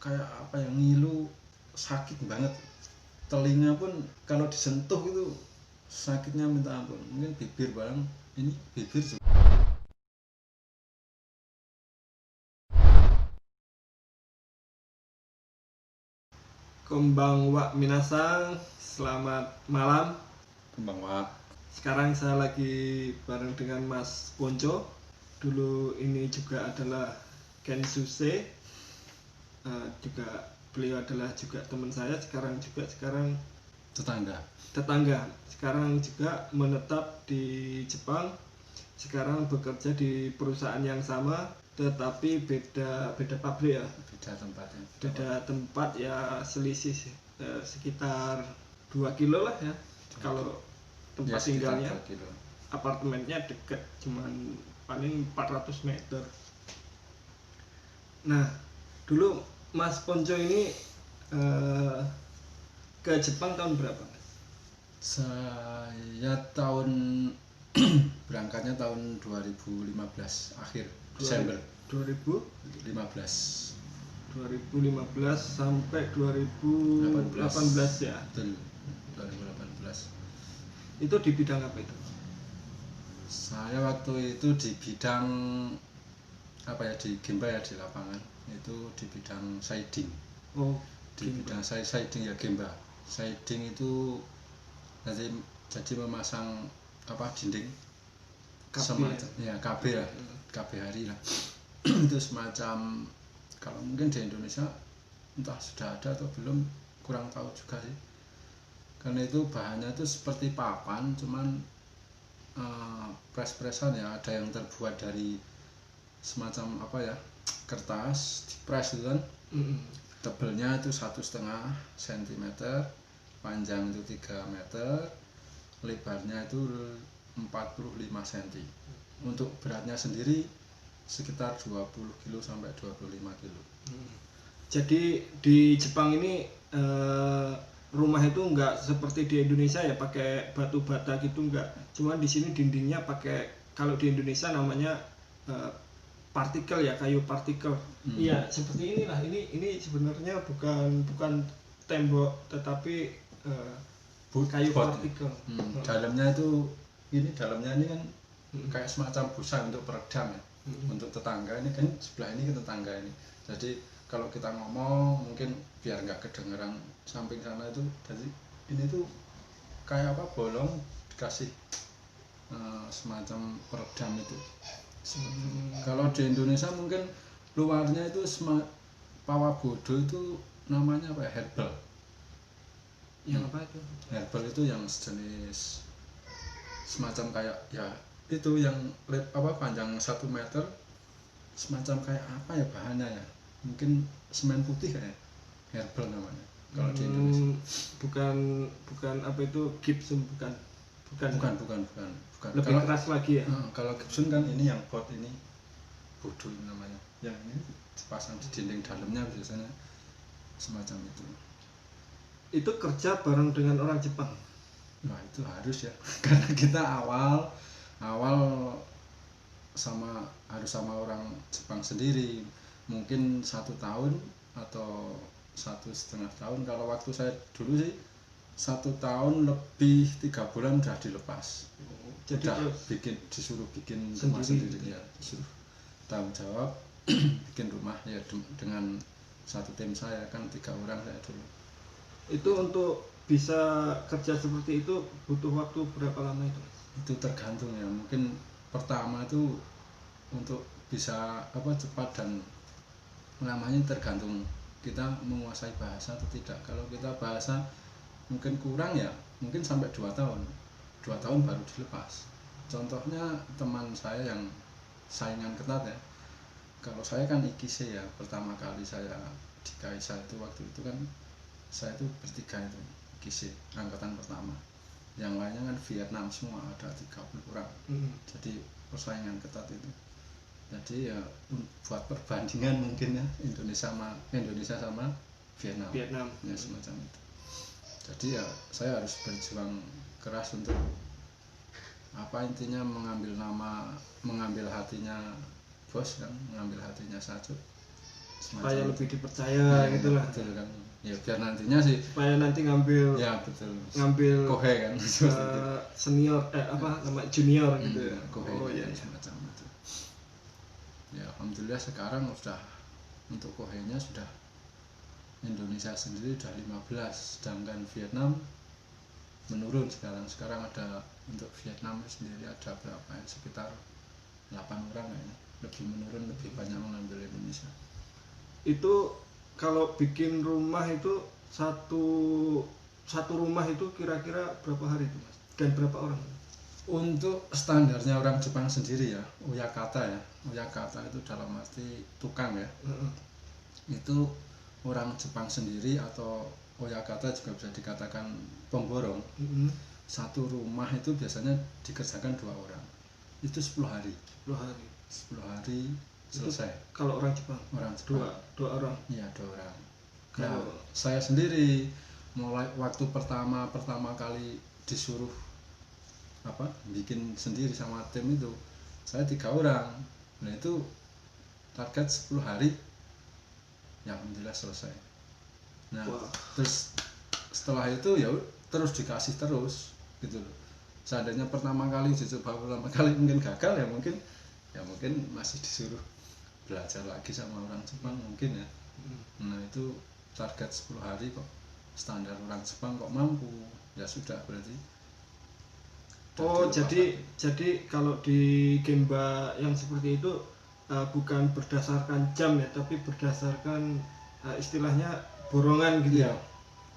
kayak apa ya, ngilu, sakit banget. Telinga pun kalau disentuh itu sakitnya minta ampun. Mungkin bibir barang, ini bibir juga. Konbanwa minasang, selamat malam. Konbanwa. Sekarang saya lagi bareng dengan Mas Ponco. Dulu ini juga adalah Kensuse. Juga beliau adalah juga teman saya. Sekarang tetangga. Sekarang juga menetap di Jepang. Sekarang bekerja di perusahaan yang sama, tetapi beda pabrik ya. Beda tempat ya, selisih sekitar 2 kilo lah ya. Kalau tempat tinggalnya, apartemennya dekat, cuman paling 400 meter. Nah, dulu Mas Ponco ini ke Jepang tahun berapa? Saya berangkatnya tahun 2015 akhir Desember 2015 sampai 2018 ya. Betul, 2018. Itu di bidang apa itu? Saya waktu itu di bidang apa ya, di Gemba ya, di lapangan. Itu di bidang siding. Bidang siding ya, Gemba. Siding itu jadi memasang apa, dinding semacam ya, KB lah, KB hari lah. Itu semacam, kalau mungkin di Indonesia entah sudah ada atau belum, kurang tahu juga sih. Karena itu bahannya itu seperti papan, cuman pres-presan ya, ada yang terbuat dari semacam apa ya, kertas dipres itu kan. Tebelnya itu 1,5 cm, panjang itu 3 meter, lebarnya itu 45 cm. Untuk beratnya sendiri sekitar 20 kilo sampai 25 kilo. Jadi di Jepang ini rumah itu enggak seperti di Indonesia ya, pakai batu bata gitu enggak. Cuma di sini dindingnya pakai, kalau di Indonesia namanya partikel ya, kayu partikel. Iya, seperti inilah. Ini sebenarnya bukan tembok, tetapi kayu partikel. Dalamnya ini kan kayak semacam busa untuk peredam ya. Untuk tetangga ini kan, sebelah ini ke tetangga ini. Jadi kalau kita ngomong mungkin biar nggak kedengeran samping sana itu. Jadi ini tuh kayak apa, bolong dikasih semacam peredam itu. Kalau di Indonesia mungkin luarnya itu pawabodo itu namanya apa ya, herbal. Yang apa itu? Herbal itu yang sejenis semacam kayak ya itu yang apa, panjang 1 meter, semacam kayak apa ya bahannya ya, mungkin semen putih kayak, herbal namanya kalau di Indonesia. Bukan apa itu, gypsum, bukan. Lebih Kalau keras lagi ya. Kalau gypsum kan ini yang pot ini, bodo namanya, yang ini dipasang di dinding dalamnya biasanya semacam itu. Itu kerja bareng dengan orang Jepang? Nah itu harus ya, karena kita awal harus sama orang Jepang sendiri, mungkin 1 tahun atau 1,5 tahun. Kalau waktu saya dulu sih 1 tahun lebih 3 bulan udah dilepas. Jadi disuruh bikin rumah sendiri ya, disuruh tanggung jawab bikin rumah ya, dengan satu tim saya kan 3 orang saya dulu. Itu untuk bisa kerja seperti itu butuh waktu berapa lama itu? Itu tergantung ya, mungkin pertama itu untuk bisa apa cepat dan lamanya tergantung kita menguasai bahasa atau tidak. Kalau kita bahasa mungkin kurang ya, mungkin sampai 2 tahun baru dilepas. Contohnya teman saya yang saingan ketat ya, kalau saya kan Ikise ya, pertama kali saya di Kaisa itu, waktu itu kan saya itu bertiga itu Ikise, angkatan pertama. Yang lainnya kan Vietnam semua, ada 30 orang. Jadi persaingan ketat itu. Jadi ya buat perbandingan mungkin ya, Indonesia sama Vietnam. Ya semacam itu. Jadi ya saya harus berjuang keras untuk apa, intinya mengambil hatinya bos kan, mengambil hatinya Sajut. supaya lebih dipercaya ya, gitulah. Betul kan. Ya biar nantinya sih supaya nanti ngambil ya betul. Ngambil kohe kan senior nama junior gitu ya. Kohe iya. semacam itu. Ya alhamdulillah sekarang sudah untuk kohenya sudah Indonesia sendiri sudah 15, sedangkan Vietnam menurun sekarang ada untuk Vietnam sendiri ada berapa ya, sekitar 8 orang kayaknya, lebih menurun, lebih banyak mengambil Indonesia. Itu kalau bikin rumah itu satu rumah itu kira-kira berapa hari itu Mas? Dan berapa orang? Untuk standarnya orang Jepang sendiri ya, Oyakata itu dalam arti tukang ya. Itu orang Jepang sendiri atau Oyakata juga bisa dikatakan pemborong. Satu rumah itu biasanya dikerjakan 2 orang. Itu 10 hari. 10 hari selesai. Itu kalau orang Jepang. Dua orang. Iya, 2 orang. Nah, saya sendiri mulai waktu pertama kali disuruh bikin sendiri sama tim itu, saya 3 orang. Nah itu target 10 hari ya alhamdulillah selesai. Nah terus setelah itu ya terus dikasih terus gitu loh. Seandainya pertama kali mungkin gagal ya mungkin masih disuruh belajar lagi sama orang Jepang mungkin ya. Nah itu target 10 hari kok, standar orang Jepang kok mampu, ya sudah berarti. Jadi kalau di Gemba yang seperti itu bukan berdasarkan jam ya, tapi berdasarkan istilahnya borongan gitu ya.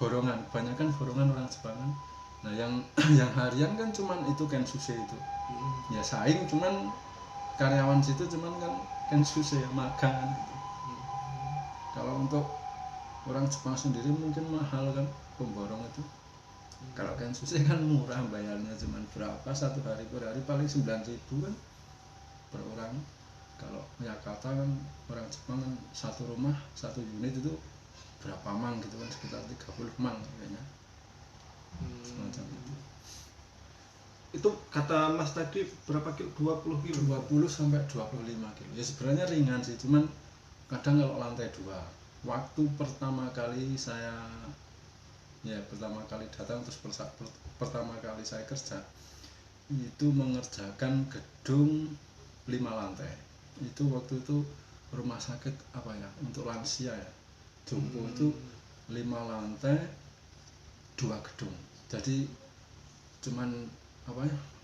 Borongan, kebanyakan borongan orang Jepang kan. Nah yang harian kan cuman itu Kensuke itu. Ya saing cuman karyawan situ cuman kan Kensuke ya, magang kan gitu. Kalau untuk orang Jepang sendiri mungkin mahal kan pemborong itu. Kalau Kensuke kan murah, bayarnya cuman berapa satu hari, per hari paling 9.000 kan per orang. Kalau Oyakata kan orang Jepang kan satu rumah, satu unit itu berapa mang gitu kan, sekitar 30 mang kayaknya. Semacam itu. Itu kata Mas tadi berapa kilo? 20 kilo? 20 sampai 25 kilo. Ya sebenarnya ringan sih, cuman kadang kalau lantai 2. Waktu pertama kali datang terus pertama kali saya kerja itu mengerjakan gedung 5 lantai. Itu waktu itu rumah sakit untuk lansia ya, Jompo. Itu 5 lantai 2 gedung, jadi cuman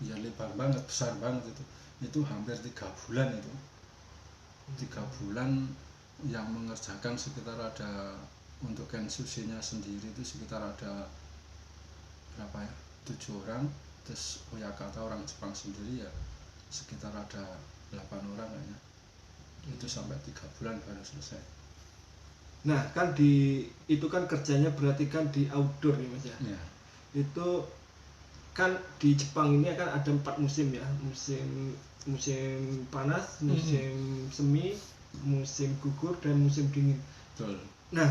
lebar banget, besar banget itu hampir 3 bulan itu. 3 bulan yang mengerjakan sekitar ada untuk Kensuke-nya sendiri itu sekitar ada 7 orang, terus Oyakata orang Jepang sendiri ya sekitar ada 8 orang kayaknya. Itu sampai 3 bulan baru selesai. Nah kan itu kan kerjanya berarti kan di outdoor ya Mas ya. Itu kan di Jepang ini akan ada 4 musim ya, musim panas, musim semi, musim gugur, dan musim dingin. Betul. Nah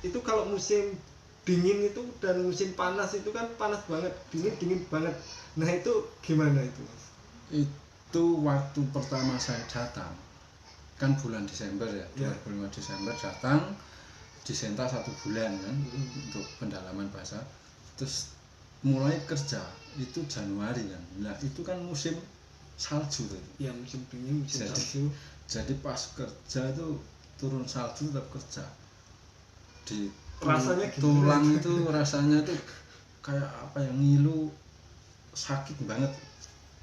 itu kalau musim dingin itu dan musim panas itu kan panas banget, dingin banget. Nah itu gimana itu Mas? Itu waktu pertama saya datang kan bulan Desember ya, 25 Desember datang di Senta 1 bulan kan untuk pendalaman bahasa. Terus mulai kerja itu Januari kan. Nah itu kan musim salju tadi. Ya musim dingin, musim salju. Jadi pas kerja itu turun salju tetap kerja. Di rasanya tulang itu rasanya tuh kayak ngilu, sakit banget.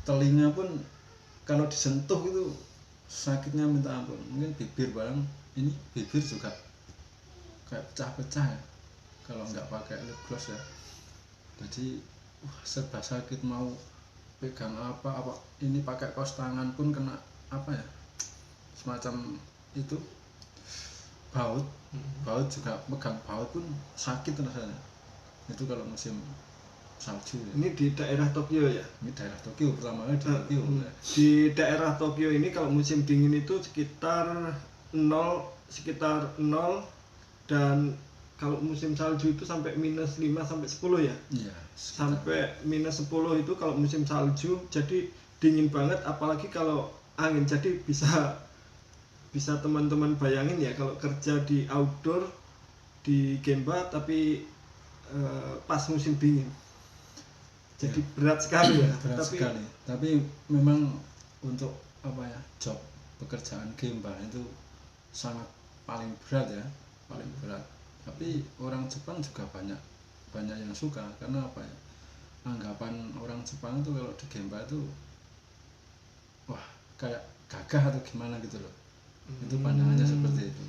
Telinga pun kalau disentuh itu sakitnya minta ampun. Mungkin bibir bibir juga kayak pecah-pecah ya kalau nggak pakai lip gloss ya. Jadi serba sakit, mau pegang ini pakai kaos tangan pun kena semacam itu baut juga, pegang baut pun sakit rasanya. Itu kalau musim salju ya. Ini di daerah Tokyo ya? Ini daerah Tokyo, pertama kali di Tokyo. Di daerah Tokyo ini kalau musim dingin itu sekitar 0, dan kalau musim salju itu sampai -5 sampai 10 ya? Iya. Sampai -10 itu kalau musim salju, jadi dingin banget, apalagi kalau angin, jadi bisa bisa teman-teman bayangin ya kalau kerja di outdoor di Gemba tapi pas musim dingin. Jadi ya, berat sekali ya. berat sekali. Tapi memang untuk apa ya, job pekerjaan Gemba itu sangat paling berat ya, paling berat. Tapi orang Jepang juga banyak yang suka, karena apa ya, anggapan orang Jepang itu kalau di Gemba itu wah kayak gagah atau gimana gitu loh. Itu pandangannya seperti itu.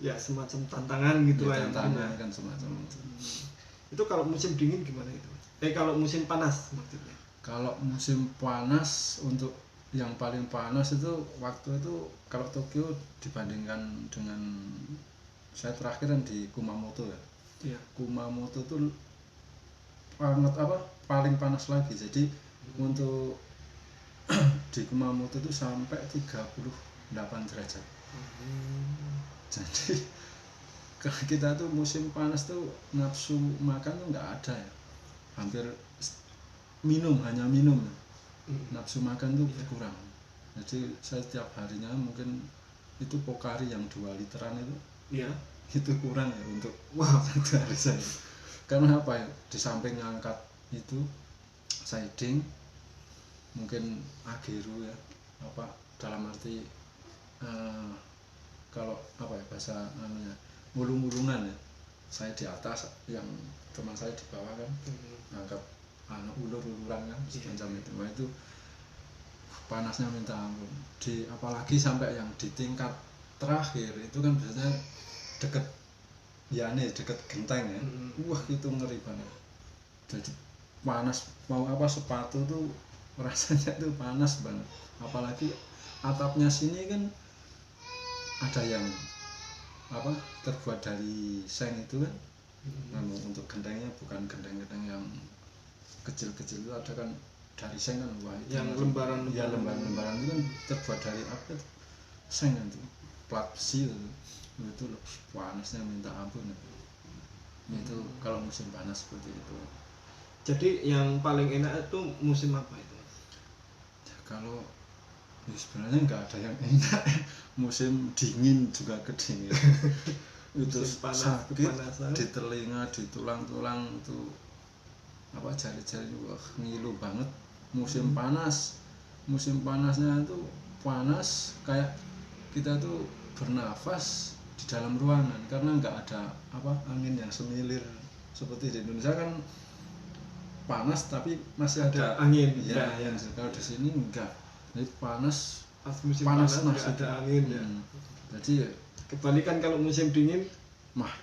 Ya semacam tantangan gitu lah. Ya, tantangan kan semacam itu. Itu kalau musim dingin gimana itu? Kalau musim panas maksudnya. Kalau musim panas, untuk yang paling panas itu waktu itu kalau Tokyo dibandingkan dengan saya terakhir kan di Kumamoto ya. Iya. Kumamoto itu paling panas lagi. Jadi untuk di Kumamoto itu sampai 38 derajat. Jadi kita tuh musim panas tuh nafsu makan tuh nggak ada ya, hampir hanya minum, nafsu makan tuh kurang. Jadi saya setiap harinya mungkin itu Pocari yang 2 literan itu, iya, itu kurang ya untuk satu hari saya. Karena apa ya, di samping ngangkat itu siding, mungkin ageru ya, apa dalam arti kalau apa ya bahasa namanya mulung-mulungan ya, saya di atas, yang teman saya di bawah kan, ngangkat ulur-uluran kan semacam itu. Nah itu panasnya minta ampun. Apalagi sampai yang di tingkat terakhir itu kan biasanya deket deket genteng ya. Wah itu ngeri banget. Jadi panas, mau apa sepatu tuh rasanya tuh panas banget. Apalagi atapnya sini kan ada yang apa terbuat dari seng itu kan. Untuk gentengnya bukan genteng-genteng yang kecil-kecil, itu ada kan dari seng kan. Wah itu yang lembaran itu kan terbuat dari apa, seng itu, plat besi itu loh, panasnya minta ampun itu kalau musim panas seperti itu. Jadi yang paling enak itu musim apa itu? Ya, kalau ya sebenarnya nggak ada yang enak. Musim dingin juga kedinginan. Itu sakit kepanasan di telinga, di tulang-tulang itu apa, jari-jari ngilu banget. Musim panasnya itu panas kayak kita tuh bernafas di dalam ruangan, karena nggak ada apa angin yang semilir seperti di Indonesia kan panas tapi masih ada angin ya, yang kalau di sini enggak. Jadi panas, pas musim panas nggak ada angin ya. Jadi kebalikan kalau musim dingin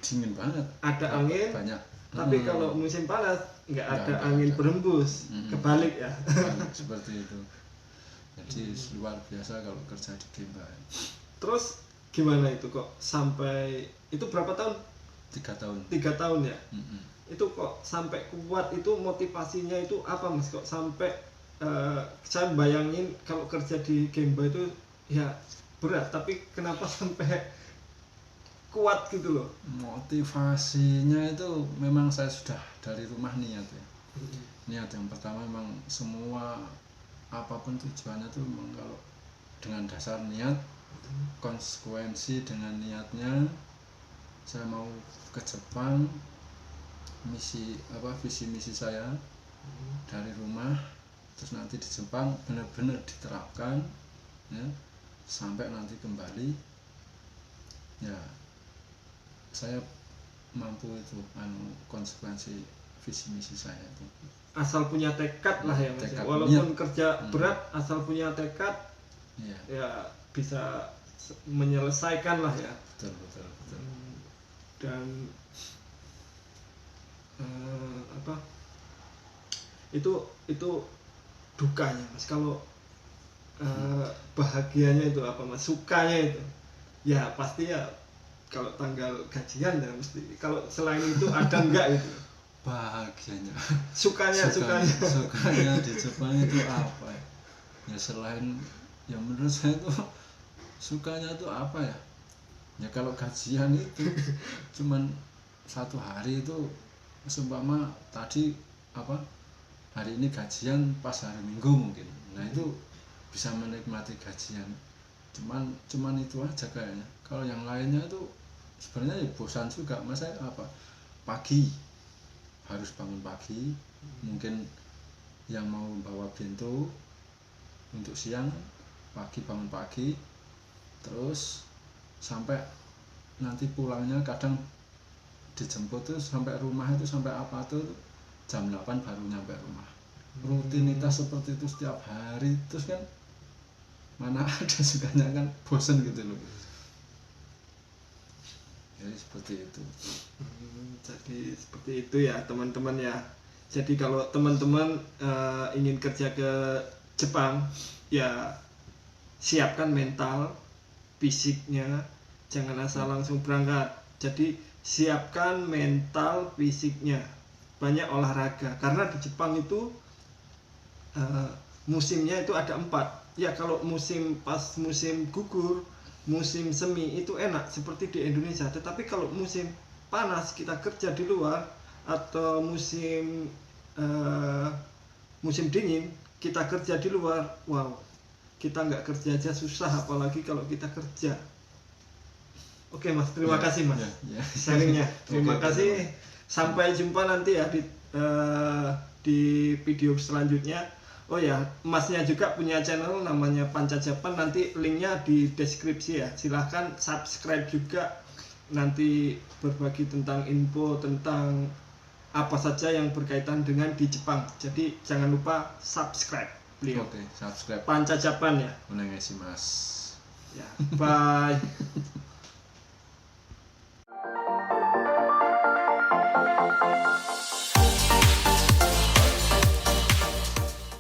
dingin banget, ada angin banyak. Tapi kalau musim panas nggak ada angin berembus, kebalik ya. Seperti itu. Jadi luar biasa kalau kerja di Gemba. Terus gimana itu kok sampai itu berapa tahun? 3 tahun. 3 tahun ya. Itu kok sampai kuat, itu motivasinya itu apa Mas? Kok sampai saya bayangin kalau kerja di Gemba itu ya berat, tapi kenapa sampai kuat gitu loh? Motivasinya itu memang saya sudah dari rumah niat ya. Niat yang pertama memang semua apapun tujuannya tuh memang kalau dengan dasar niat, konsekuensi dengan niatnya. Saya mau ke Jepang, visi misi saya dari rumah, terus nanti di Jepang benar-benar diterapkan ya, sampai nanti kembali ya saya mampu itu konsekuensi visi misi saya itu. Asal punya tekad lah ya Mas. Walaupun kerja berat, asal punya tekad ya bisa menyelesaikan lah ya. Betul. Dan itu dukanya Mas. Kalau bahagianya itu apa Mas? Sukanya itu ya pasti ya kalau tanggal gajian ya mesti. Kalau selain itu ada enggak itu? Bahagianya. Sukanya di Jepang itu apa ya? Ya selain ya menurut saya itu sukanya itu apa ya? Ya kalau gajian itu cuman 1 hari itu, seumpama tadi hari ini gajian pas hari Minggu mungkin. Nah itu bisa menikmati gajian cuman itu aja kayaknya. Kalau yang lainnya itu sebenarnya ya bosan juga. Masa apa pagi harus bangun pagi, mungkin yang mau bawa bento untuk siang pagi bangun pagi, terus sampai nanti pulangnya kadang dijemput tuh sampai rumah itu sampai apa tuh jam 8 baru nyampe rumah. Rutinitas seperti itu setiap hari terus kan mana ada sukanya, kan bosen gitu loh. Jadi seperti itu. Jadi seperti itu ya teman-teman ya. Jadi kalau teman-teman ingin kerja ke Jepang ya siapkan mental, fisiknya, jangan asal langsung berangkat. Jadi siapkan mental, fisiknya, banyak olahraga karena di Jepang itu musimnya itu ada 4. Ya kalau pas musim gugur, musim semi itu enak seperti di Indonesia. Tetapi kalau musim panas kita kerja di luar atau musim dingin kita kerja di luar, wow, kita nggak kerja aja susah apalagi kalau kita kerja. Oke Mas, terima kasih Mas sharingnya. Terima kasih. Sampai jumpa nanti ya di video selanjutnya. Oh ya, Masnya juga punya channel namanya Panca Japan, nanti linknya di deskripsi ya. Silahkan subscribe juga, nanti berbagi tentang info tentang apa saja yang berkaitan dengan di Jepang. Jadi jangan lupa subscribe beliau. Oke, subscribe Panca Japan ya. Onegaishimasu. Ya, bye.